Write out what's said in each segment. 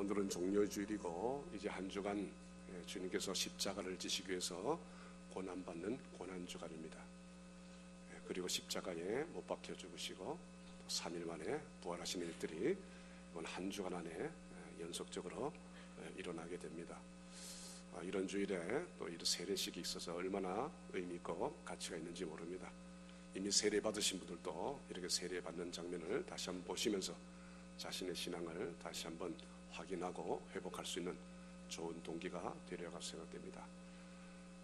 오늘은 종료주일이고 이제 한 주간 주님께서 십자가를 지시기 위해서 고난받는 고난주간입니다. 그리고 십자가에 못 박혀 죽으시고 3일 만에 부활하신 일들이 이번 한 주간 안에 연속적으로 일어나게 됩니다. 이런 주일에 또 이런 세례식이 있어서 얼마나 의미 있고 가치가 있는지 모릅니다. 이미 세례 받으신 분들도 이렇게 세례 받는 장면을 다시 한번 보시면서 자신의 신앙을 다시 한번 확인하고 회복할 수 있는 좋은 동기가 되리라고 생각됩니다.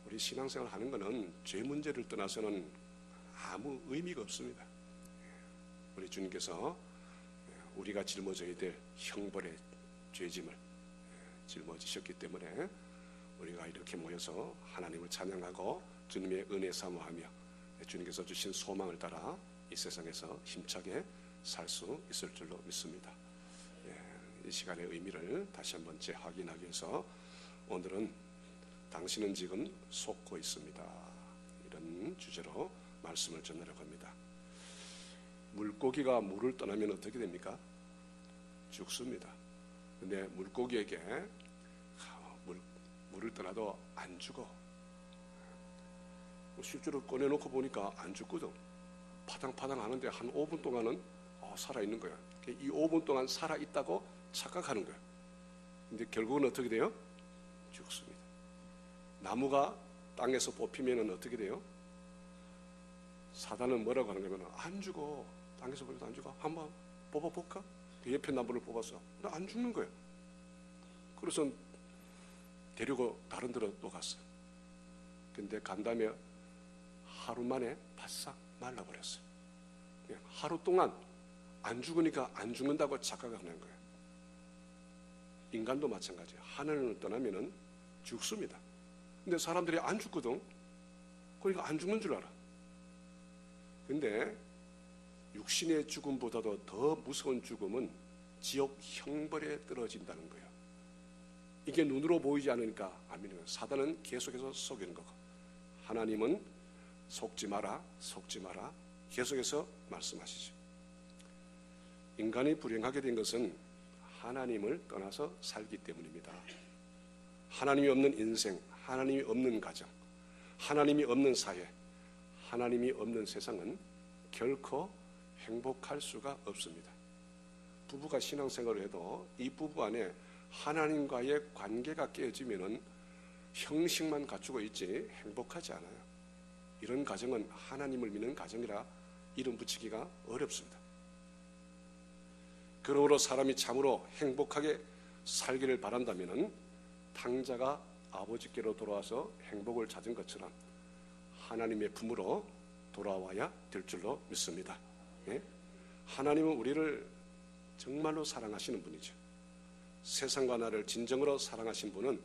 우리 신앙생활 하는 것은 죄 문제를 떠나서는 아무 의미가 없습니다. 우리 주님께서 우리가 짊어져야 될 형벌의 죄짐을 짊어지셨기 때문에 우리가 이렇게 모여서 하나님을 찬양하고 주님의 은혜 사모하며 주님께서 주신 소망을 따라 이 세상에서 힘차게 살 수 있을 줄로 믿습니다. 이 시간의 의미를 다시 한번 재확인하기 위해서 오늘은 당신은 지금 속고 있습니다. 이런 주제로 말씀을 전하려고 합니다. 물고기가 물을 떠나면 어떻게 됩니까? 죽습니다. 근데 물고기에게 물을 떠나도 안 죽어. 실제로 꺼내놓고 보니까 안 죽거든. 파당파당 하는데 한 5분 동안은 살아있는 거야. 이 5분 동안 살아있다고 착각하는 거야. 근데 결국은 어떻게 돼요? 죽습니다. 나무가 땅에서 뽑히면 어떻게 돼요? 사단은 뭐라고 하는 거면 안 죽어. 땅에서 뽑혀도 안 죽어. 한번 뽑아볼까? 그 옆에 나무를 뽑아서 나 안 죽는 거야. 그래서 데리고 다른 데로 또 갔어요. 근데 간 다음에 하루 만에 바싹 말라버렸어요. 하루 동안 안 죽으니까 안 죽는다고 착각하는 거예요. 인간도 마찬가지예요. 하늘을 떠나면은 죽습니다. 근데 사람들이 안 죽거든. 그러니까 안 죽는 줄 알아. 근데 육신의 죽음보다도 더 무서운 죽음은 지옥 형벌에 떨어진다는 거예요. 이게 눈으로 보이지 않으니까 안 믿는 거예요. 사단은 계속해서 속이는 거고 하나님은 속지 마라, 속지 마라 계속해서 말씀하시죠. 인간이 불행하게 된 것은 하나님을 떠나서 살기 때문입니다. 하나님이 없는 인생, 하나님이 없는 가정, 하나님이 없는 사회, 하나님이 없는 세상은 결코 행복할 수가 없습니다. 부부가 신앙생활을 해도 이 부부 안에 하나님과의 관계가 깨어지면은 형식만 갖추고 있지 행복하지 않아요. 이런 가정은 하나님을 믿는 가정이라 이름 붙이기가 어렵습니다. 그러므로 사람이 참으로 행복하게 살기를 바란다면은 탕자가 아버지께로 돌아와서 행복을 찾은 것처럼 하나님의 품으로 돌아와야 될 줄로 믿습니다. 하나님은 우리를 정말로 사랑하시는 분이죠. 세상과 나를 진정으로 사랑하신 분은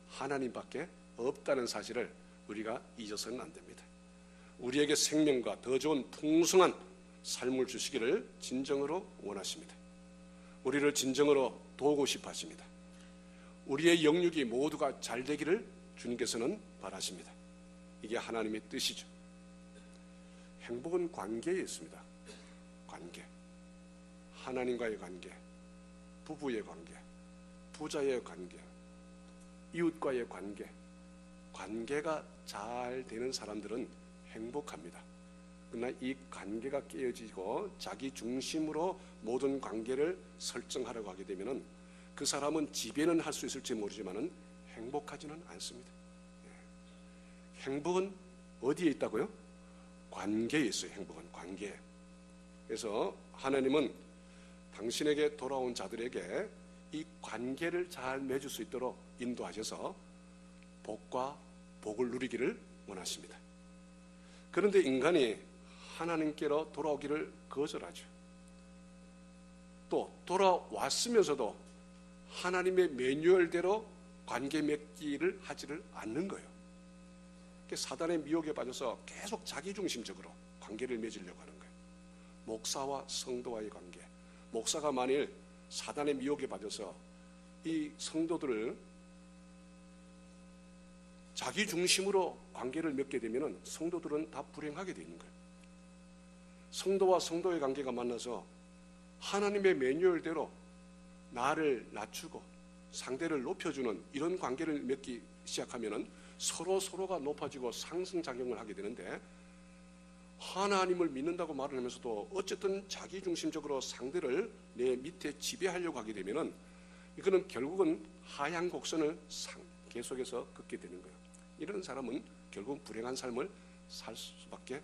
하나님밖에 없다는 사실을 우리가 잊어서는 안 됩니다. 우리에게 생명과 더 좋은 풍성한 삶을 주시기를 진정으로 원하십니다. 우리를 진정으로 도우고 싶어 하십니다. 우리의 영육이 모두가 잘 되기를 주님께서는 바라십니다. 이게 하나님의 뜻이죠. 행복은 관계에 있습니다. 관계. 하나님과의 관계, 부부의 관계, 부자의 관계, 이웃과의 관계. 관계가 잘 되는 사람들은 행복합니다. 그러나 이 관계가 깨어지고 자기 중심으로 모든 관계를 설정하려고 하게 되면 그 사람은 지배는 할 수 있을지 모르지만 행복하지는 않습니다. 행복은 어디에 있다고요? 관계에 있어요. 행복은 관계에. 그래서 하나님은 당신에게 돌아온 자들에게 이 관계를 잘 맺을 수 있도록 인도하셔서 복과 복을 누리기를 원하십니다. 그런데 인간이 하나님께로 돌아오기를 거절하죠. 또 돌아왔으면서도 하나님의 매뉴얼대로 관계 맺기를 하지를 않는 거예요. 사단의 미혹에 빠져서 계속 자기중심적으로 관계를 맺으려고 하는 거예요. 목사와 성도와의 관계. 목사가 만일 사단의 미혹에 빠져서 이 성도들을 자기 중심으로 관계를 맺게 되면 성도들은 다 불행하게 되는 거예요. 성도와 성도의 관계가 만나서 하나님의 매뉴얼대로 나를 낮추고 상대를 높여주는 이런 관계를 맺기 시작하면은 서로가 높아지고 상승작용을 하게 되는데, 하나님을 믿는다고 말을 하면서도 어쨌든 자기중심적으로 상대를 내 밑에 지배하려고 하게 되면은 이거는 결국은 하향 곡선을 계속해서 걷게 되는 거예요. 이런 사람은 결국 불행한 삶을 살 수밖에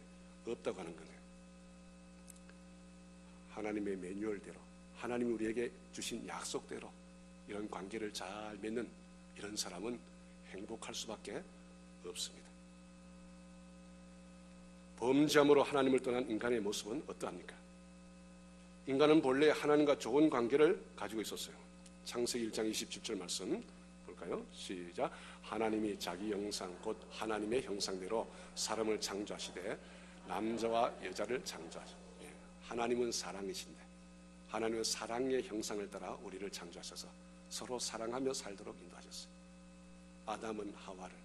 없다고 하는 거예요. 하나님의 매뉴얼대로, 하나님이 우리에게 주신 약속대로 이런 관계를 잘 맺는 이런 사람은 행복할 수밖에 없습니다. 범죄함으로 하나님을 떠난 인간의 모습은 어떠합니까? 인간은 본래 하나님과 좋은 관계를 가지고 있었어요. 창세기 1장 27절 말씀 볼까요? 시작. 하나님이 자기 형상 곧 하나님의 형상대로 사람을 창조하시되 남자와 여자를 창조하셨다. 하나님은 사랑이신데 하나님은 사랑의 형상을 따라 우리를 창조하셔서 서로 사랑하며 살도록 인도하셨어요. 아담은 하와를,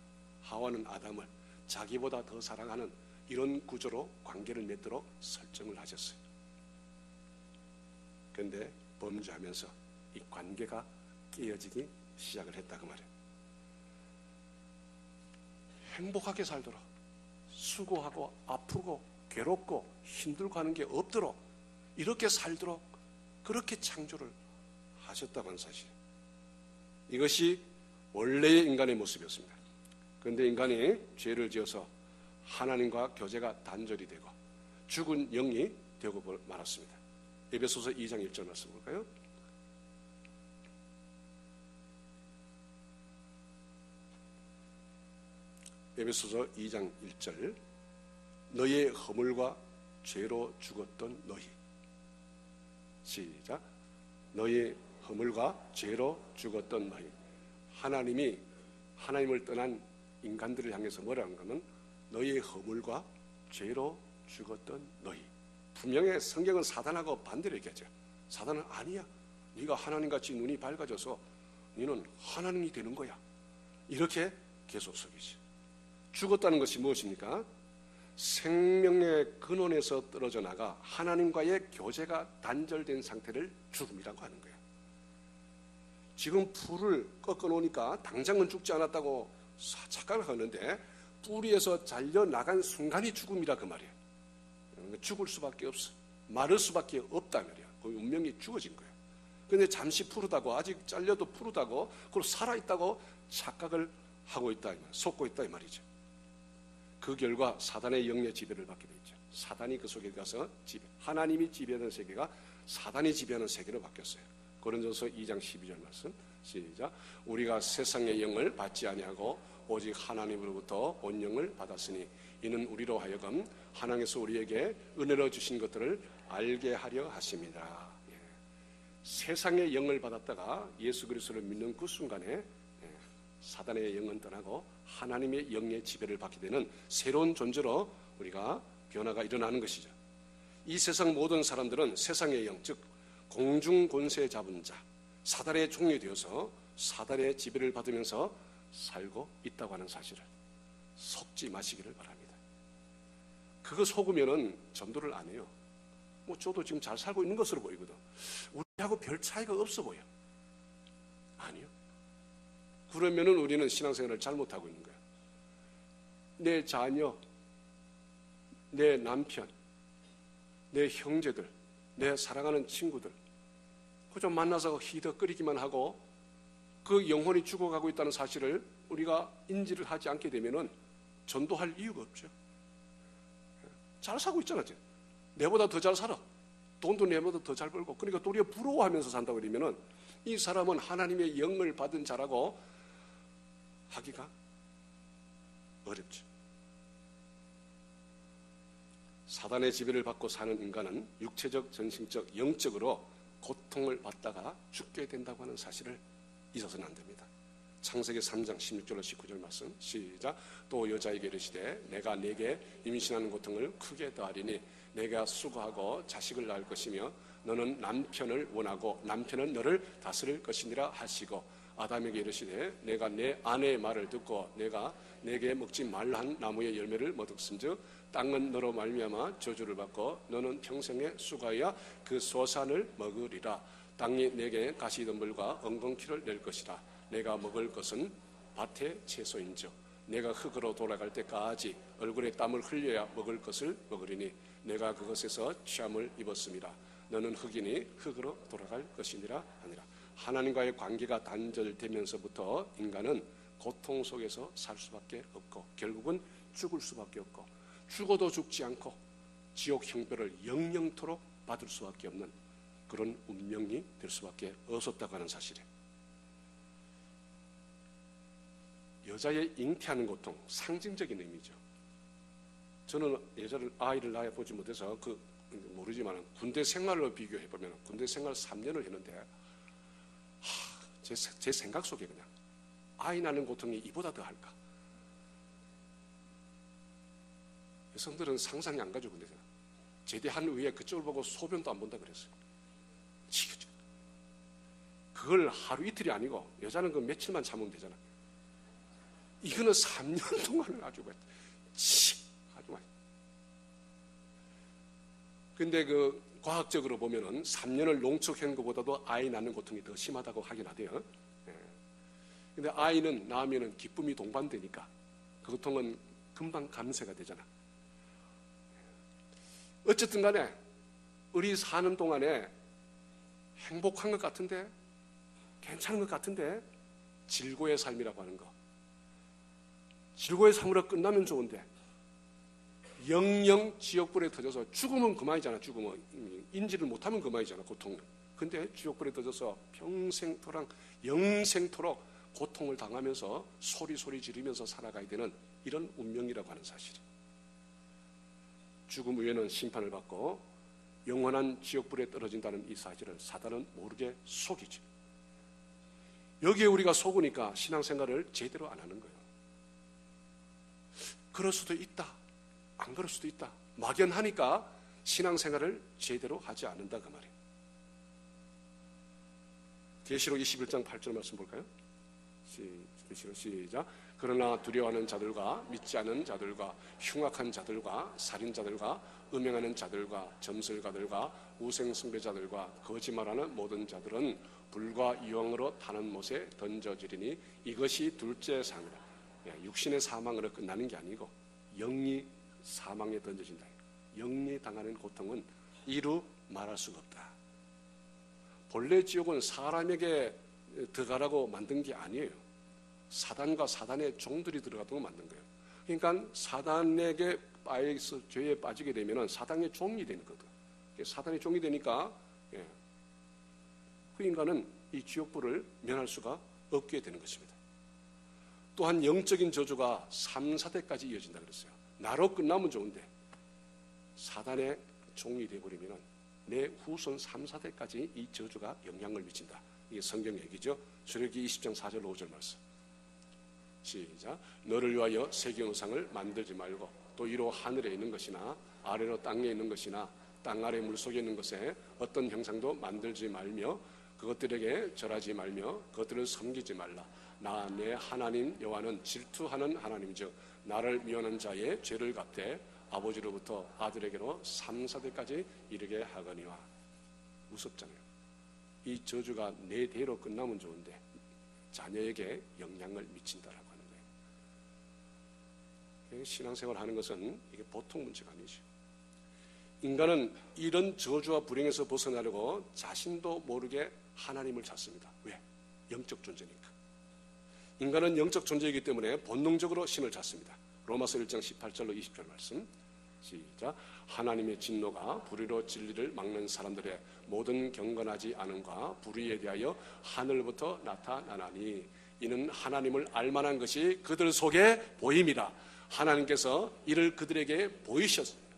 하와는 아담을 자기보다 더 사랑하는 이런 구조로 관계를 맺도록 설정을 하셨어요. 그런데 범죄하면서 이 관계가 깨어지기 시작을 했다고 말이에요. 행복하게 살도록, 수고하고 아프고 괴롭고 힘들고 하는 게 없도록 이렇게 살도록 그렇게 창조를 하셨다고 하는 사실, 이것이 원래의 인간의 모습이었습니다. 그런데 인간이 죄를 지어서 하나님과 교제가 단절이 되고 죽은 영이 되고 말았습니다. 에베소서 2장 1절 말씀 볼까요? 에베소서 2장 1절. 너희의 허물과 죄로 죽었던 너희. 시작. 너희의 허물과 죄로 죽었던 너희. 하나님이 하나님을 떠난 인간들을 향해서 뭐라는 거는 너희의 허물과 죄로 죽었던 너희. 분명히 성경은 사단하고 반대로 얘기하죠. 사단은 아니야, 네가 하나님같이 눈이 밝아져서 너는 하나님이 되는 거야, 이렇게 계속 속이지. 죽었다는 것이 무엇입니까? 생명의 근원에서 떨어져 나가 하나님과의 교제가 단절된 상태를 죽음이라고 하는 거예요. 지금 풀을 꺾어 놓으니까 당장은 죽지 않았다고 착각을 하는데 뿌리에서 잘려나간 순간이 죽음이라 그 말이에요. 죽을 수밖에 없어, 마를 수밖에 없다 말이야. 그 운명이 죽어진 거예요. 그런데 잠시 푸르다고, 아직 잘려도 푸르다고, 그리고 살아있다고 착각을 하고 있다, 속고 있다 이 말이죠. 그 결과 사단의 영의 지배를 받게 되죠. 사단이 그 속에 가서 하나님이 지배하는 세계가 사단이 지배하는 세계로 바뀌었어요. 고린도서 2장 12절 말씀 시작. 우리가 세상의 영을 받지 아니하고 오직 하나님으로부터 온 영을 받았으니 이는 우리로 하여금 하나님께서 우리에게 은혜로 주신 것들을 알게 하려 하십니다. 세상의 영을 받았다가 예수 그리스도를 믿는 그 순간에 사단의 영은 떠나고 하나님의 영의 지배를 받게 되는 새로운 존재로 우리가 변화가 일어나는 것이죠. 이 세상 모든 사람들은 세상의 영, 즉 공중 권세 잡은 자, 사단의 종이 되어서 사단의 지배를 받으면서 살고 있다고 하는 사실을 속지 마시기를 바랍니다. 그거 속으면은 전도를 안 해요. 저도 지금 잘 살고 있는 것으로 보이거든. 우리하고 별 차이가 없어 보여. 아니요. 그러면은 우리는 신앙생활을 잘못하고 있는 거야. 내 자녀, 내 남편, 내 형제들, 내 사랑하는 친구들, 그저 만나서 히덕거리기만 하고 그 영혼이 죽어가고 있다는 사실을 우리가 인지를 하지 않게 되면은 전도할 이유가 없죠. 잘 살고 있잖아. 내보다 더 잘 살아. 돈도 내보다 더 잘 벌고. 그러니까 도리어 부러워하면서 산다고 그러면은 이 사람은 하나님의 영을 받은 자라고 하기가 어렵죠. 사단의 지배를 받고 사는 인간은 육체적, 정신적, 영적으로 고통을 받다가 죽게 된다고 하는 사실을 잊어서는 안 됩니다. 창세기 3장 16절로 19절 말씀 시작. 또 여자에게 이르시되 내가 네게 임신하는 고통을 크게 더하리니 내가 수고하고 자식을 낳을 것이며 너는 남편을 원하고 남편은 너를 다스릴 것이니라 하시고 아담에게 이르시되 내가 내 아내의 말을 듣고 내가 내게 먹지 말라 한 나무의 열매를 먹었음즉 땅은 너로 말미암아 저주를 받고 너는 평생에 수고하여 그 소산을 먹으리라. 땅이 내게 가시덤불과 엉겅퀴를 낼 것이라. 내가 먹을 것은 밭의 채소인즉 내가 흙으로 돌아갈 때까지 얼굴에 땀을 흘려야 먹을 것을 먹으리니 내가 그것에서 취함을 입었습니다. 너는 흙이니 흙으로 돌아갈 것이니라 하니라. 하나님과의 관계가 단절되면서부터 인간은 고통 속에서 살 수밖에 없고 결국은 죽을 수밖에 없고 죽어도 죽지 않고 지옥 형벌을 영영토록 받을 수밖에 없는 그런 운명이 될 수밖에 없었다고 하는 사실이에요. 여자의 잉태하는 고통, 상징적인 의미죠. 저는 여자를 아이를 낳아보지 못해서 모르지만 군대 생활로 비교해보면 군대 생활 3년을 했는데 제 생각 속에 그냥 아이 낳는 고통이 이보다 더 할까? 여성들은 상상이 안 가죠. 근데 제대한 후에 그쪽을 보고 소변도 안 본다 그랬어요. 그걸 하루 이틀이 아니고 여자는 그 며칠만 참으면 되잖아. 이거는 3년 동안을 아주 아주 근데 그 과학적으로 보면은 3년을 농축한 것보다도 아이 낳는 고통이 더 심하다고 하긴 하대요. 근데 아이는 낳으면은 기쁨이 동반되니까 그 고통은 금방 감쇄가 되잖아. 어쨌든 간에 우리 사는 동안에 행복한 것 같은데 괜찮은 것 같은데 질고의 삶이라고 하는 거. 질고의 삶으로 끝나면 좋은데 영영 지옥불에 터져서 죽으면 그만이잖아. 죽으면 인지를 못하면 그만이잖아. 고통은. 근데 지옥불에 터져서 평생토록 영생토록 고통을 당하면서 소리 지르면서 살아가야 되는 이런 운명이라고 하는 사실이에요. 죽음 후에는 심판을 받고 영원한 지옥불에 떨어진다는 이 사실을 사단은 모르게 속이죠. 여기에 우리가 속으니까 신앙생활을 제대로 안 하는 거예요. 그럴 수도 있다. 안 그럴 수도 있다. 막연하니까 신앙생활을 제대로 하지 않는다 그 말이에요. 계시록 21장 8절 말씀 볼까요? 시작. 그러나 두려워하는 자들과 믿지 않은 자들과 흉악한 자들과 살인자들과 음행하는 자들과 점술가들과 우상숭배자들과 거짓말하는 모든 자들은 불과 유황으로 타는 못에 던져지리니 이것이 둘째 상이라. 육신의 사망으로 끝나는 게 아니고 영리 사망에 던져진다. 영리 당하는 고통은 이루 말할 수가 없다. 본래 지옥은 사람에게 들어가라고 만든 게 아니에요. 사단과 사단의 종들이 들어가도록 만든 거예요. 그러니까 사단에게 죄에 빠지게 되면 사단의 종이 되는 거거든. 사단의 종이 되니까 그 인간은 이 지옥불을 면할 수가 없게 되는 것입니다. 또한 영적인 저주가 3, 4대까지 이어진다 그랬어요. 나로 끝나면 좋은데 사단의 종이 되어버리면 내 후손 3, 4대까지 이 저주가 영향을 미친다. 이게 성경 얘기죠. 출애굽기 20장 4절 5절 말씀. 시작. 너를 위하여 새긴 우상을 만들지 말고 또 위로 하늘에 있는 것이나 아래로 땅에 있는 것이나 땅 아래 물속에 있는 것에 어떤 형상도 만들지 말며 그것들에게 절하지 말며 그것들을 섬기지 말라. 나 내 하나님 여호와는 질투하는 하나님이죠. 나를 미워하는 자의 죄를 갚되 아버지로부터 아들에게로 3, 4대까지 이르게 하거니와. 무섭잖아요. 이 저주가 내 대로 끝나면 좋은데 자녀에게 영향을 미친다라고 하는 거예요. 신앙생활 하는 것은 이게 보통 문제가 아니죠. 인간은 이런 저주와 불행에서 벗어나려고 자신도 모르게 하나님을 찾습니다. 왜? 영적 존재니까. 인간은 영적 존재이기 때문에 본능적으로 신을 찾습니다. 로마서 1장 18절로 20절 말씀. 시작. 하나님의 진노가 불의로 진리를 막는 사람들의 모든 경건하지 않음과 불의에 대하여 하늘부터 나타나나니 이는 하나님을 알만한 것이 그들 속에 보임이라. 하나님께서 이를 그들에게 보이셨습니다.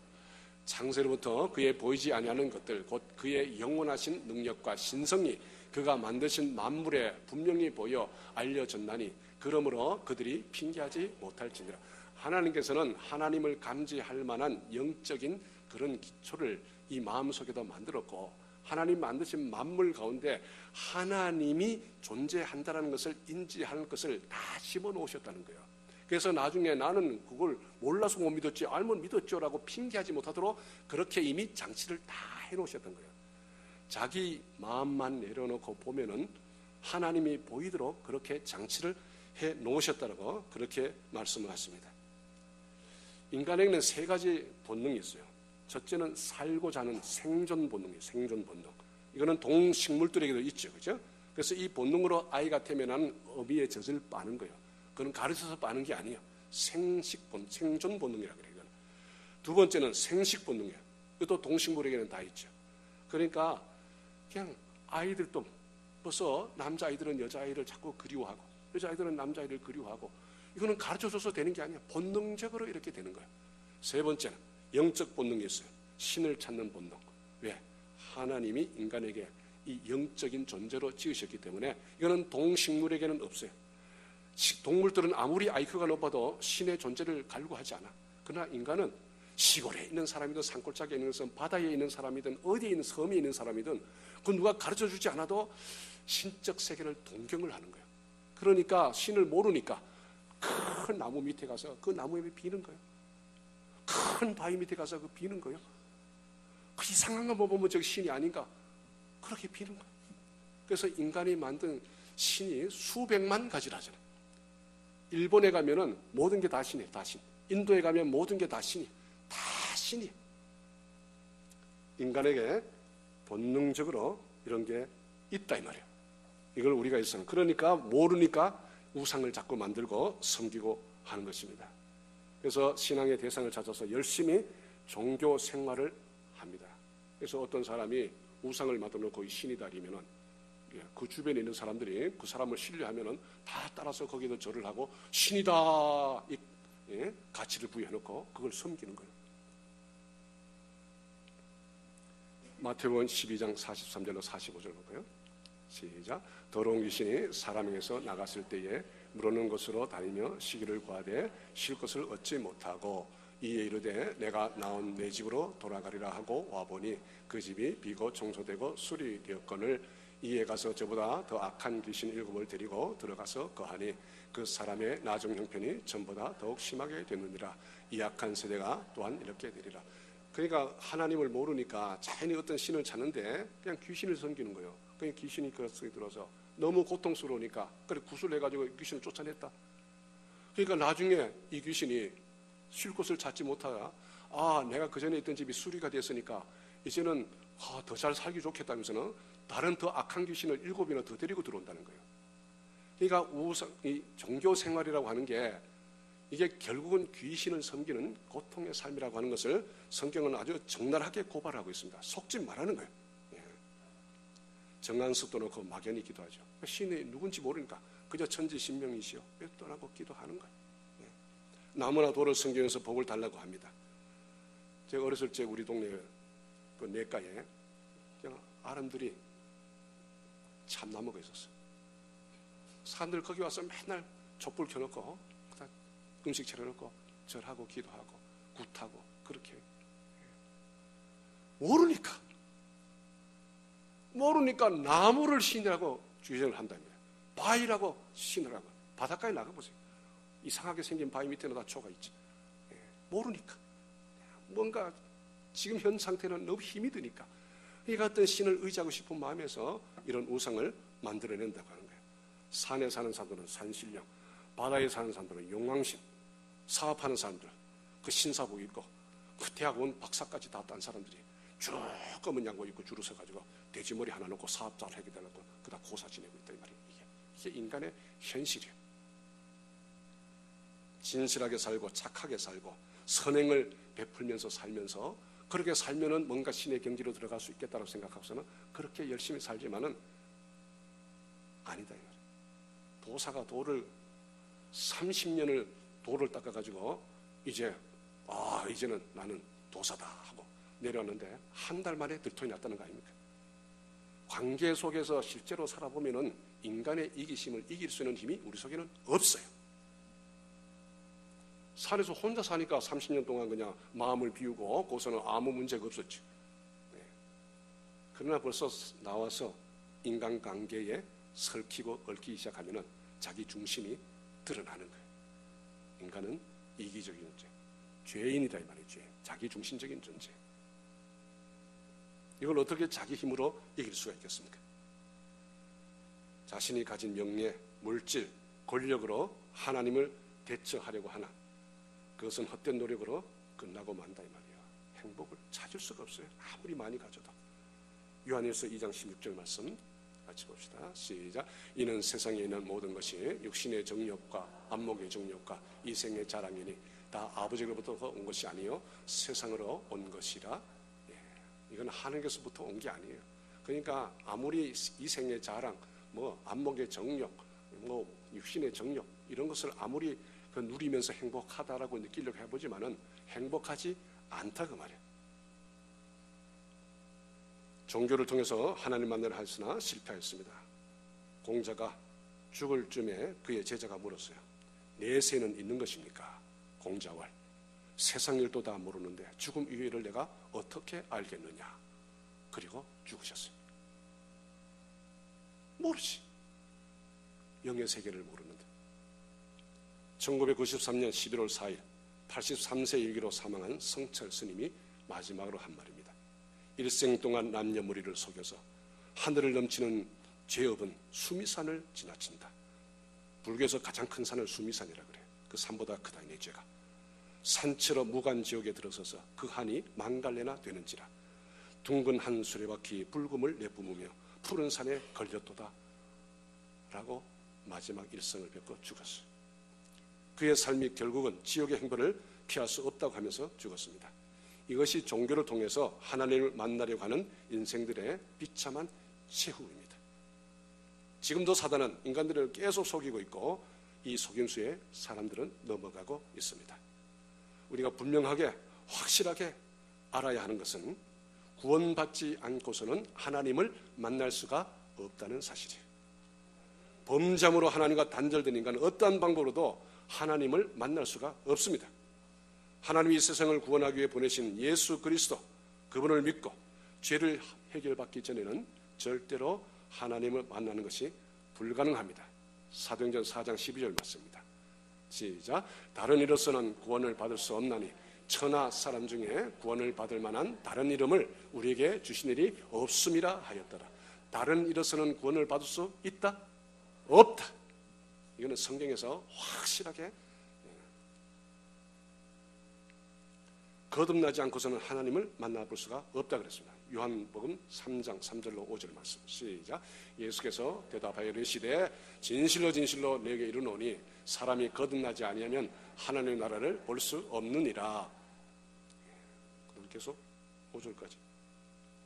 창세로부터 그의 보이지 아니하는 것들 곧 그의 영원하신 능력과 신성이 그가 만드신 만물에 분명히 보여 알려졌나니 그러므로 그들이 핑계하지 못할지니라. 하나님께서는 하나님을 감지할 만한 영적인 그런 기초를 이 마음속에도 만들었고 하나님 만드신 만물 가운데 하나님이 존재한다는 것을 인지하는 것을 다 심어놓으셨다는 거예요. 그래서 나중에 나는 그걸 몰라서 못 믿었지 알면 믿었죠라고 핑계하지 못하도록 그렇게 이미 장치를 다 해놓으셨던 거예요. 자기 마음만 내려놓고 보면은 하나님이 보이도록 그렇게 장치를 해 놓으셨다고 그렇게 말씀을 하십니다. 인간에게는 세 가지 본능이 있어요. 첫째는 살고자 하는 생존 본능이에요. 생존 본능. 이거는 동식물들에게도 있죠. 그죠? 그래서 이 본능으로 아이가 태어나는 어미의 젖을 빠는 거예요. 그건 가르쳐서 빠는 게 아니에요. 생존 본능이라고 그래요. 이거는. 두 번째는 생식 본능이에요. 이것도 동식물에게는 다 있죠. 그러니까 그냥 아이들도 벌써 남자아이들은 여자아이를 자꾸 그리워하고 여자아이들은 남자아이를 그리워하고 이거는 가르쳐줘서 되는 게 아니야. 본능적으로 이렇게 되는 거야. 세 번째는 영적 본능이 있어요. 신을 찾는 본능. 왜? 하나님이 인간에게 이 영적인 존재로 지으셨기 때문에 이거는 동식물에게는 없어요. 동물들은 아무리 IQ가 높아도 신의 존재를 갈구하지 않아. 그러나 인간은 시골에 있는 사람이든 산골짜기에 있는 사람, 바다에 있는 사람이든 어디에 있는 섬에 있는 사람이든 그 누가 가르쳐주지 않아도 신적 세계를 동경을 하는 거예요. 그러니까 신을 모르니까 큰 나무 밑에 가서 그 나무에 비는 거예요. 큰 바위 밑에 가서 그 비는 거예요. 그 이상한 것만 보면 저기 신이 아닌가 그렇게 비는 거예요. 그래서 인간이 만든 신이 수백만 가지라잖아요. 일본에 가면은 모든 게 다 신이에요. 다 신. 인도에 가면 모든 게 다 신이에요. 다 신이. 인간에게 본능적으로 이런 게 있다 이 말이에요. 이걸 우리가 있어요. 그러니까 모르니까 우상을 자꾸 만들고 섬기고 하는 것입니다. 그래서 신앙의 대상을 찾아서 열심히 종교 생활을 합니다. 그래서 어떤 사람이 우상을 만들어놓고 신이다 이러면은 그 주변에 있는 사람들이 그 사람을 신뢰하면은 다 따라서 거기도 절을 하고 신이다 이 가치를 부여해놓고 그걸 섬기는 거예요. 마태복음 12장 43절로 45절 볼까요? 시작. 더러운 귀신이 사람에게서 나갔을 때에 물어는 곳으로 다니며 시기를 구하되 쉴 것을 얻지 못하고 이에 이르되 내가 나온 내 집으로 돌아가리라 하고 와보니 그 집이 비고 청소되고 수리되었거늘 이에 가서 저보다 더 악한 귀신 7을 데리고 들어가서 거하니 그 사람의 나중 형편이 전보다 더욱 심하게 되느니라. 이 악한 세대가 또한 이렇게 되리라. 그러니까 하나님을 모르니까 자연히 어떤 신을 찾는데 그냥 귀신을 섬기는 거예요. 그냥 귀신이 그 속에 들어서 너무 고통스러우니까 그래 구슬해가지고 귀신을 쫓아냈다. 그러니까 나중에 이 귀신이 쉴 곳을 찾지 못하다 내가 그 전에 있던 집이 수리가 됐으니까 이제는 더 잘 살기 좋겠다면서는 다른 더 악한 귀신을 7이나 더 데리고 들어온다는 거예요. 그러니까 이 종교 생활이라고 하는 게 이게 결국은 귀신을 섬기는 고통의 삶이라고 하는 것을 성경은 아주 적나라하게 고발하고 있습니다. 속지 말라는 거예요. 정한석도 놓고 막연히 기도하죠. 신이 누군지 모르니까 그저 천지신명이시여 떠나고 기도하는 거예요. 나무나 돌을 섬기면서 복을 달라고 합니다. 제가 어렸을 적 우리 동네 그 냇가에 그냥 아름들이 참나무가 있었어요. 사람들 거기 와서 맨날 촛불 켜놓고 음식 차려놓고 절하고 기도하고 굿하고 그렇게 모르니까 나무를 신이라고 주장을 한답니다. 바위라고 신을 하고 바닷가에 나가보세요. 이상하게 생긴 바위 밑에는 다 초가 있지. 모르니까 뭔가 지금 현 상태는 너무 힘이 드니까 이 같은 신을 의지하고 싶은 마음에서 이런 우상을 만들어낸다고 하는 거예요. 산에 사는 사람들은 산신령, 바다에 사는 사람들은 용왕신, 사업하는 사람들 그 신사복 입고 그 대학원 박사까지 다 딴 사람들이 쭉 검은 양복 입고 줄을 서가지고 돼지머리 하나 놓고 사업 잘 하게 되려고 그다 고사 지내고 있다 이 말이에요. 이게 인간의 현실이에요. 진실하게 살고 착하게 살고 선행을 베풀면서 살면서 그렇게 살면은 뭔가 신의 경지로 들어갈 수 있겠다고 생각하고서는 그렇게 열심히 살지만은 아니다 이 말이에요. 도사가 돌을 30년을 돌을 닦아가지고 이제는 나는 도사다 하고 내려왔는데 한 달 만에 들통이 났다는 거 아닙니까? 관계 속에서 실제로 살아보면은 인간의 이기심을 이길 수 있는 힘이 우리 속에는 없어요. 산에서 혼자 사니까 30년 동안 그냥 마음을 비우고 거기서는 아무 문제가 없었죠. 그러나 벌써 나와서 인간관계에 설키고 얽히기 시작하면은 자기 중심이 드러나는 거예요. 인간은 이기적인 존재, 죄인이다 이 말이죠. 자기 중심적인 존재. 이걸 어떻게 자기 힘으로 이길 수가 있겠습니까? 자신이 가진 명예, 물질, 권력으로 하나님을 대처하려고 하나 그것은 헛된 노력으로 끝나고 만다 이 말이야. 행복을 찾을 수가 없어요. 아무리 많이 가져도. 요한일서 2장 16절 말씀 같이 봅시다. 시작. 이는 세상에 있는 모든 것이 육신의 정욕과 안목의 정욕과 이생의 자랑이니 다 아버지로부터 온 것이 아니요 세상으로 온 것이라. 이건 하나님께서부터 온 게 아니에요. 그러니까 아무리 이생의 자랑, 안목의 정욕, 육신의 정욕 이런 것을 아무리 누리면서 행복하다라고 느끼려고 해보지만은 행복하지 않다 그 말이에요. 종교를 통해서 하나님 만나려 하였으나 실패하였습니다. 공자가 죽을 쯤에 그의 제자가 물었어요. 내세는 있는 것입니까? 공자왈. 세상 일도 다 모르는데 죽음 이후를 내가 어떻게 알겠느냐. 그리고 죽으셨어요. 모르지. 영의 세계를 모르는데. 1993년 11월 4일 83세 일기로 사망한 성철 스님이 마지막으로 한 말입니다. 일생 동안 남녀 무리를 속여서 하늘을 넘치는 죄업은 수미산을 지나친다. 불교에서 가장 큰 산을 수미산이라 그래요. 그 산보다 크다 내 죄가. 산처럼 무간지옥에 들어서서 그 한이 망갈래나 되는지라. 둥근 한 수레바퀴 불금을 내뿜으며 푸른 산에 걸렸도다 라고 마지막 일성을 뵙고 죽었어요. 그의 삶이 결국은 지옥의 행보를 피할 수 없다고 하면서 죽었습니다. 이것이 종교를 통해서 하나님을 만나려고 하는 인생들의 비참한 최후입니다. 지금도 사단은 인간들을 계속 속이고 있고 이 속임수에 사람들은 넘어가고 있습니다. 우리가 분명하게 확실하게 알아야 하는 것은 구원받지 않고서는 하나님을 만날 수가 없다는 사실이에요. 범죄함으로 하나님과 단절된 인간은 어떠한 방법으로도 하나님을 만날 수가 없습니다. 하나님이 이 세상을 구원하기 위해 보내신 예수 그리스도 그분을 믿고 죄를 해결받기 전에는 절대로 하나님을 만나는 것이 불가능합니다. 사도행전 4장 12절 말씀입니다. 시작. 다른 이로서는 구원을 받을 수 없나니 천하 사람 중에 구원을 받을 만한 다른 이름을 우리에게 주신 일이 없음이라 하였더라. 다른 이로서는 구원을 받을 수 있다? 없다. 이거는 성경에서 확실하게 거듭나지 않고서는 하나님을 만나볼 수가 없다 그랬습니다. 요한복음 3장 3절로 5절 말씀. 시작. 예수께서 대답하여 이르시되 진실로 진실로 내게 이르노니 사람이 거듭나지 아니하면 하나님의 나라를 볼 수 없느니라. 그럼 계속 5절까지.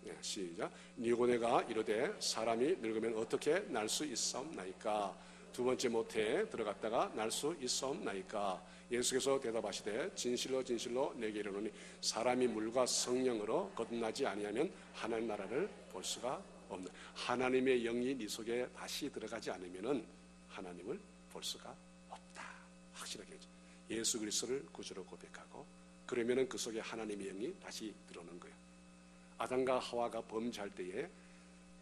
네, 시작. 니고데가 이르되 사람이 늙으면 어떻게 날 수 있사옵나이까? 두 번째 모태에 들어갔다가 날 수 있사옵나이까? 예수께서 대답하시되 진실로 진실로 내게 이르노니 사람이 물과 성령으로 거듭나지 아니하면 하나님 나라를 볼 수가 없는. 하나님의 영이 네 속에 다시 들어가지 않으면은 하나님을 볼 수가 없다. 확실하게 하죠. 예수 그리스도를 구주로 고백하고 그러면은 그 속에 하나님의 영이 다시 들어오는 거예요. 아담과 하와가 범죄할 때에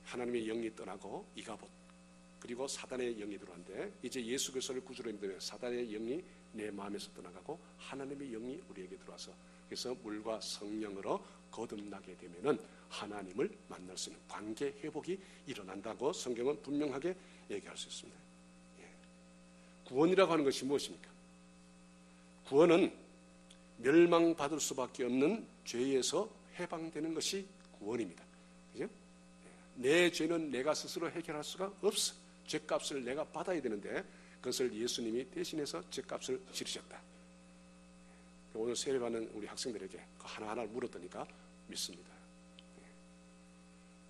하나님의 영이 떠나고 이가봇 그리고 사단의 영이 들어왔는데 이제 예수 그리스도를 구주로 믿으면 사단의 영이 내 마음에서 떠나가고 하나님의 영이 우리에게 들어와서 그래서 물과 성령으로 거듭나게 되면은 하나님을 만날 수 있는 관계 회복이 일어난다고 성경은 분명하게 얘기할 수 있습니다. 예. 구원이라고 하는 것이 무엇입니까? 구원은 멸망받을 수밖에 없는 죄에서 해방되는 것이 구원입니다. 그죠? 내 죄는 내가 스스로 해결할 수가 없어. 죄값을 내가 받아야 되는데 그것을 예수님이 대신해서 죄값을 치르셨다. 오늘 세례받는 우리 학생들에게 하나하나 물었더니까 믿습니다.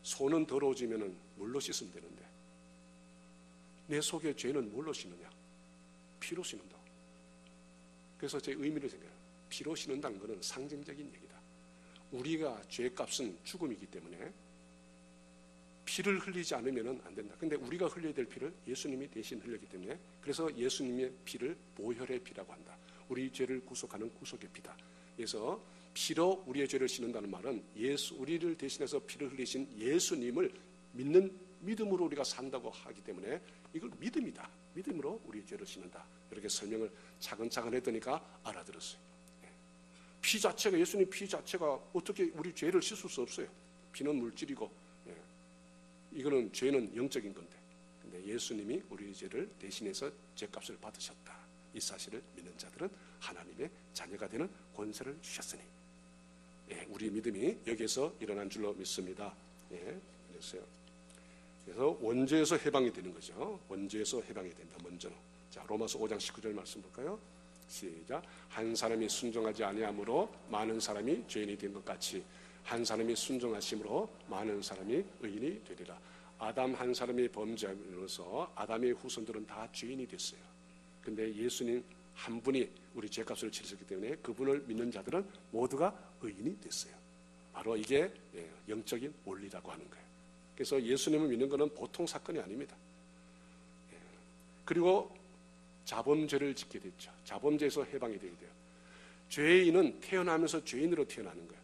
손은 더러워지면 물로 씻으면 되는데 내 속의 죄는 뭘로 씻느냐? 피로 씻는다. 그래서 제 의미를 생각해요. 피로 씻는다는 것은 상징적인 얘기다. 우리가 죄값은 죽음이기 때문에 피를 흘리지 않으면 안 된다. 근데 우리가 흘려야 될 피를 예수님이 대신 흘렸기 때문에 그래서 예수님의 피를 보혈의 피라고 한다. 우리 죄를 구속하는 구속의 피다. 그래서 피로 우리의 죄를 씻는다는 말은 우리를 대신해서 피를 흘리신 예수님을 믿는 믿음으로 우리가 산다고 하기 때문에 이걸 믿음이다. 믿음으로 우리의 죄를 씻는다. 이렇게 설명을 차근차근 했더니까 알아들었어요. 피 자체가 예수님 피 자체가 어떻게 우리 죄를 씻을 수 없어요. 피는 물질이고, 이거는 죄는 영적인 건데, 근데 예수님이 우리 죄를 대신해서 죄값을 받으셨다. 이 사실을 믿는 자들은 하나님의 자녀가 되는 권세를 주셨으니, 우리 믿음이 여기에서 일어난 줄로 믿습니다. 그래서 원죄에서 해방이 되는 거죠. 원죄에서 해방이 된다. 먼저는. 자, 로마서 5장 19절 말씀 볼까요? 시작. 한 사람이 순종하지 아니함으로 많은 사람이 죄인이 된 것 같이 한 사람이 순종하심으로 많은 사람이 의인이 되리라. 아담 한 사람이 범죄함으로써 아담의 후손들은 다 죄인이 됐어요. 근데 예수님 한 분이 우리 죄값을 치르셨기 때문에 그분을 믿는 자들은 모두가 의인이 됐어요. 바로 이게 영적인 원리라고 하는 거예요. 그래서 예수님을 믿는 것은 보통 사건이 아닙니다. 그리고 자범죄를 짓게 됐죠. 자범죄에서 해방이 되어야 돼요. 죄인은 태어나면서 죄인으로 태어나는 거예요.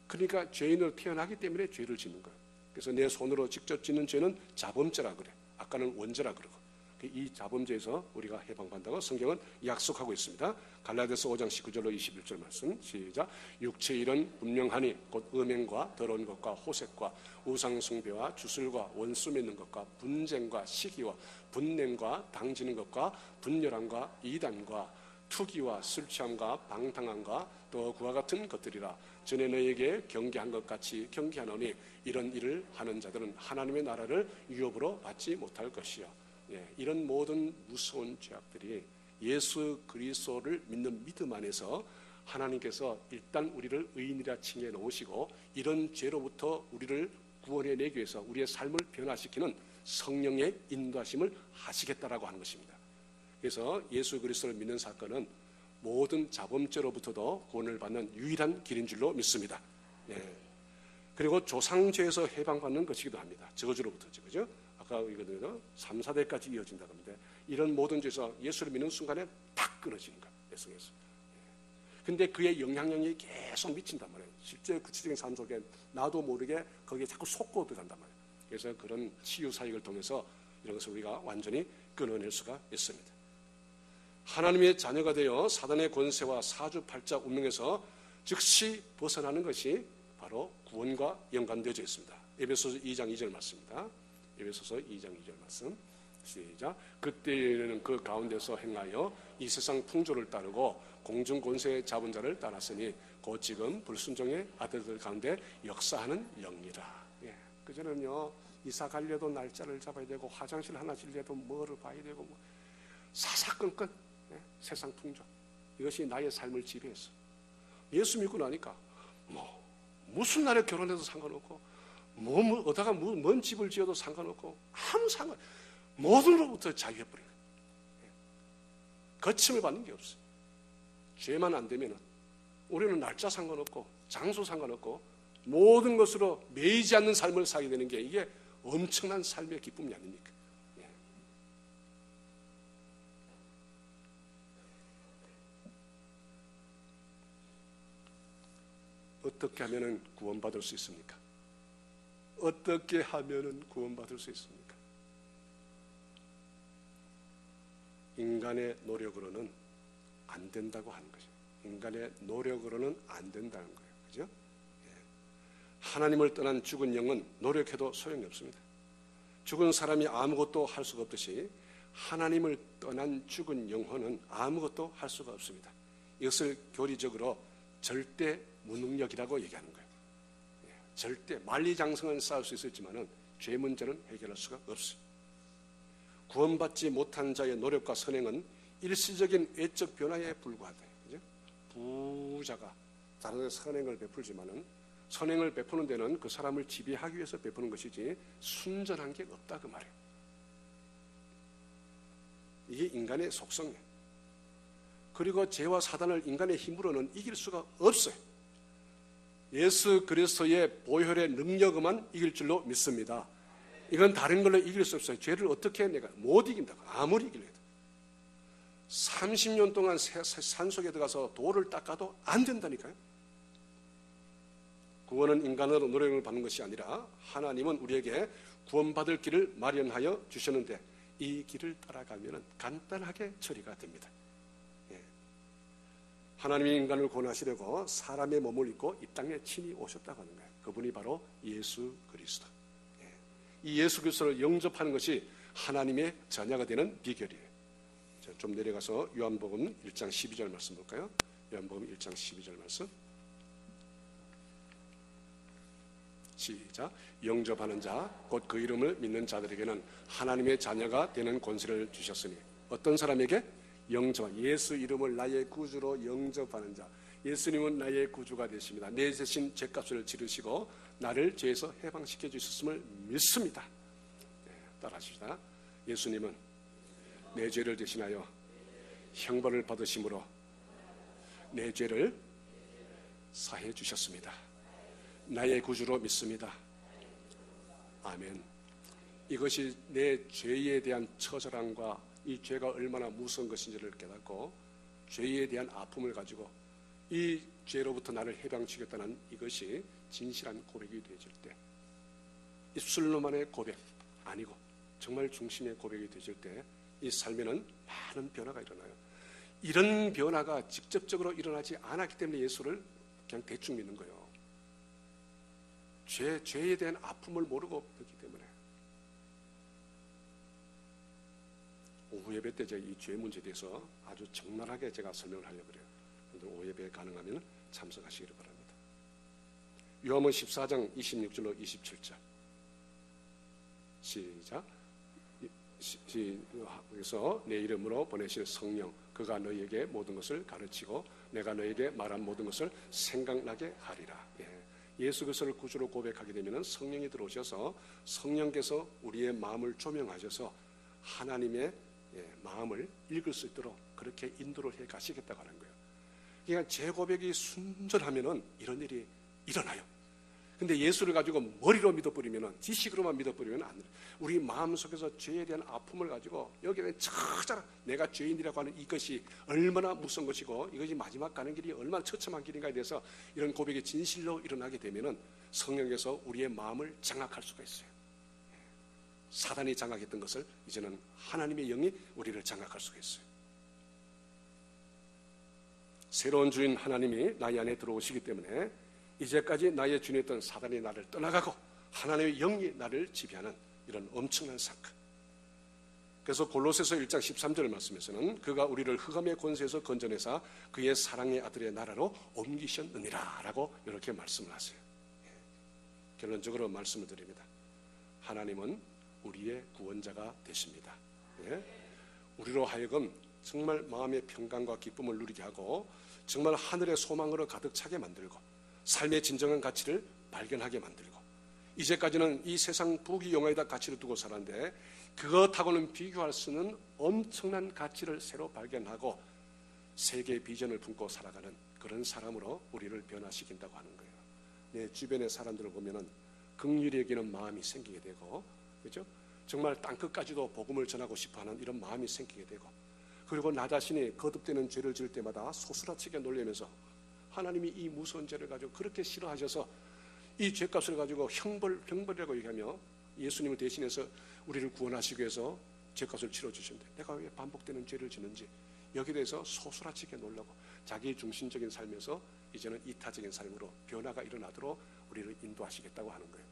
그러니까 죄인으로 태어나기 때문에 죄를 짓는 거예요. 그래서 내 손으로 직접 짓는 죄는 자범죄라 그래. 아까는 원죄라 그러고. 이 자범죄에서 우리가 해방받는다고 성경은 약속하고 있습니다. 갈라디아서 5장 19절로 21절 말씀 시작. 육체의 일은 분명하니 곧 음행과 더러운 것과 호색과 우상숭배와 주술과 원수 맺는 것과 분쟁과 시기와 분냄과 당지는 것과 분열함과 이단과 투기와 술취함과 방탕함과 또 그와 같은 것들이라. 전에 너희에게 경계한 것 같이 경계하노니 이런 일을 하는 자들은 하나님의 나라를 유업으로 받지 못할 것이요. 이런 모든 무서운 죄악들이 예수 그리스도를 믿는 믿음 안에서 하나님께서 일단 우리를 의인이라 칭해 놓으시고 이런 죄로부터 우리를 구원해 내기 위해서 우리의 삶을 변화시키는 성령의 인도하심을 하시겠다라고 하는 것입니다. 그래서 예수 그리스도를 믿는 사건은 모든 자범죄로부터도 구원을 받는 유일한 길인 줄로 믿습니다. 그리고 조상죄에서 해방받는 것이기도 합니다. 저주로부터죠. 그죠? 아까 이거는요, 3, 4대까지 이어진다고 합니다. 이런 모든 죄에서 예수를 믿는 순간에 딱 끊어지는 거예요. 내 속에서. 근데 그의 영향력이 계속 미친단 말이에요. 실제 구체적인 삶 속에 나도 모르게 거기에 자꾸 속고 들어간단 말이에요. 그래서 그런 치유 사역을 통해서 이런 것을 우리가 완전히 끊어낼 수가 있습니다. 하나님의 자녀가 되어 사단의 권세와 사주팔자 운명에서 즉시 벗어나는 것이 바로 구원과 연관되어져 있습니다. 에베소서 2장 2절 말씀입니다. 에베소서 2장 2절 말씀 시작. 그때에는 그 가운데서 행하여 이 세상 풍조를 따르고 공중 권세의 잡은 자를 따랐으니 곧 지금 불순종의 아들들 가운데 역사하는 영이라. 그전에는요, 이사 가려도 날짜를 잡아야 되고 화장실 하나 질려도 뭐를 봐야 되고 뭐 사사건건 세상 풍조, 이것이 나의 삶을 지배했어. 예수 믿고 나니까 무슨 날에 결혼해도 상관없고 어디다가 먼 집을 지어도 상관없고 아무 상관, 모든로부터 자유해버린 거예요. 거침을 받는 게 없어요. 죄만 안 되면 우리는 날짜 상관없고 장소 상관없고 모든 것으로 매이지 않는 삶을 살게 되는 게 이게 엄청난 삶의 기쁨이 아닙니까? 어떻게 하면 구원받을 수 있습니까? 어떻게 하면 구원받을 수 있습니까? 인간의 노력으로는 안 된다고 하는 거죠. 인간의 노력으로는 안 된다는 거예요. 그죠? 하나님을 떠난 죽은 영은 노력해도 소용이 없습니다. 죽은 사람이 아무것도 할 수가 없듯이 하나님을 떠난 죽은 영혼은 아무것도 할 수가 없습니다. 이것을 교리적으로 절대 무능력이라고 얘기하는 거예요. 절대 만리장성은 쌓을 수 있었지만은 죄 문제는 해결할 수가 없어요. 구원받지 못한 자의 노력과 선행은 일시적인 외적 변화에 불과하다. 그죠? 부자가 다른 데 선행을 베풀지만은 선행을 베푸는 데는 그 사람을 지배하기 위해서 베푸는 것이지 순전한 게 없다 그 말이에요. 이게 인간의 속성이에요. 그리고 죄와 사단을 인간의 힘으로는 이길 수가 없어요. 예수 그리스도의 보혈의 능력만 이길 줄로 믿습니다. 이건 다른 걸로 이길 수 없어요. 죄를 어떻게 내가 못 이긴다고 아무리 이기려도 30년 동안 산속에 들어가서 돌을 닦아도 안 된다니까요. 구원은 인간으로 노력을 받는 것이 아니라 하나님은 우리에게 구원받을 길을 마련하여 주셨는데 이 길을 따라가면 간단하게 처리가 됩니다. 하나님이 인간을 구원하시려고 사람의 몸을 입고 이 땅에 친히 오셨다고 하는 거예요. 그분이 바로 예수 그리스도. 이 예수 그리스도를 영접하는 것이 하나님의 자녀가 되는 비결이에요. 자, 좀 내려가서 요한복음 1장 12절 말씀 볼까요? 요한복음 1장 12절 말씀. 시작. 영접하는 자 곧 그 이름을 믿는 자들에게는 하나님의 자녀가 되는 권세를 주셨으니. 어떤 사람에게? 영접, 예수 이름을 나의 구주로 영접하는 자. 예수님은 나의 구주가 되십니다. 내 대신 죄값을 지르시고 나를 죄에서 해방시켜 주셨음을 믿습니다. 네, 따라하십시다. 예수님은 내 죄를 대신하여 형벌을 받으심으로 내 죄를 사해 주셨습니다. 나의 구주로 믿습니다. 아멘. 이것이 내 죄에 대한 처절함과 이 죄가 얼마나 무서운 것인지를 깨닫고 죄에 대한 아픔을 가지고 이 죄로부터 나를 해방시켰다는 이것이 진실한 고백이 되어질 때, 입술로만의 고백 아니고 정말 중심의 고백이 되어질 때 이 삶에는 많은 변화가 일어나요. 이런 변화가 직접적으로 일어나지 않았기 때문에 예수를 그냥 대충 믿는 거예요. 죄에 대한 아픔을 모르고 그렇기 때문에. 오후 예배 때 제가 이 죄 문제에 대해서 아주 적나라하게 제가 설명을 하려고 그래요. 오후 예배에 가능하면 참석하시기를 바랍니다. 요한복음 14장 26절로 27절 시작. 그래서 내 이름으로 보내실 성령 그가 너희에게 모든 것을 가르치고 내가 너희에게 말한 모든 것을 생각나게 하리라. 예수 그리스도를 구주로 고백하게 되면 성령이 들어오셔서 성령께서 우리의 마음을 조명하셔서 하나님의 마음을 읽을 수 있도록 그렇게 인도를 해 가시겠다고 하는 거예요. 그러니까 제 고백이 순전하면은 이런 일이 일어나요. 근데 예수를 가지고 머리로 믿어버리면은, 지식으로만 믿어버리면 안 돼요. 우리 마음속에서 죄에 대한 아픔을 가지고 여기에 처자라 내가 죄인이라고 하는 이것이 얼마나 무서운 것이고 이것이 마지막 가는 길이 얼마나 처참한 길인가에 대해서 이런 고백이 진실로 일어나게 되면은 성령께서 우리의 마음을 장악할 수가 있어요. 사단이 장악했던 것을 이제는 하나님의 영이 우리를 장악할 수가 있어요. 새로운 주인 하나님이 나의 안에 들어오시기 때문에 이제까지 나의 주인이었던 사단이 나를 떠나가고 하나님의 영이 나를 지배하는 이런 엄청난 사건. 그래서 골로새서 1장 13절 말씀에서는 그가 우리를 흑암의 권세에서 건져내사 그의 사랑의 아들의 나라로 옮기셨느니라 라고 이렇게 말씀을 하세요. 결론적으로 말씀을 드립니다. 하나님은 우리의 구원자가 되십니다. 우리로 하여금 정말 마음의 평강과 기쁨을 누리게 하고 정말 하늘의 소망으로 가득 차게 만들고 삶의 진정한 가치를 발견하게 만들고, 이제까지는 이 세상 부귀영화에다 가치를 두고 살았는데 그것하고는 비교할 수 없는 엄청난 가치를 새로 발견하고 세계의 비전을 품고 살아가는 그런 사람으로 우리를 변화시킨다고 하는 거예요. 내 주변의 사람들을 보면은 긍휼히 여기는 마음이 생기게 되고, 그렇죠? 정말 땅끝까지도 복음을 전하고 싶어하는 이런 마음이 생기게 되고, 그리고 나 자신이 거듭되는 죄를 지을 때마다 소스라치게 놀라면서 하나님이 이 무서운 죄를 가지고 그렇게 싫어하셔서 이 죄값을 가지고 형벌이라고 얘기하며 예수님을 대신해서 우리를 구원하시기 위해서 죄값을 치러주셨는데 내가 왜 반복되는 죄를 지는지 여기에 대해서 소스라치게 놀라고 자기 중심적인 삶에서 이제는 이타적인 삶으로 변화가 일어나도록 우리를 인도하시겠다고 하는 거예요.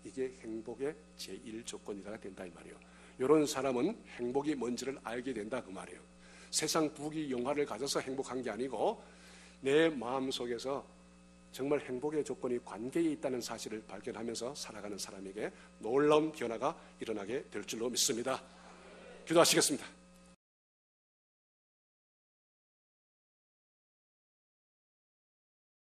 이게 행복의 제1조건이라가 된다 이 말이에요. 이런 사람은 행복이 뭔지를 알게 된다 그 말이에요. 세상 부귀 영화를 가져서 행복한 게 아니고 내 마음속에서 정말 행복의 조건이 관계에 있다는 사실을 발견하면서 살아가는 사람에게 놀라운 변화가 일어나게 될 줄로 믿습니다. 기도하시겠습니다.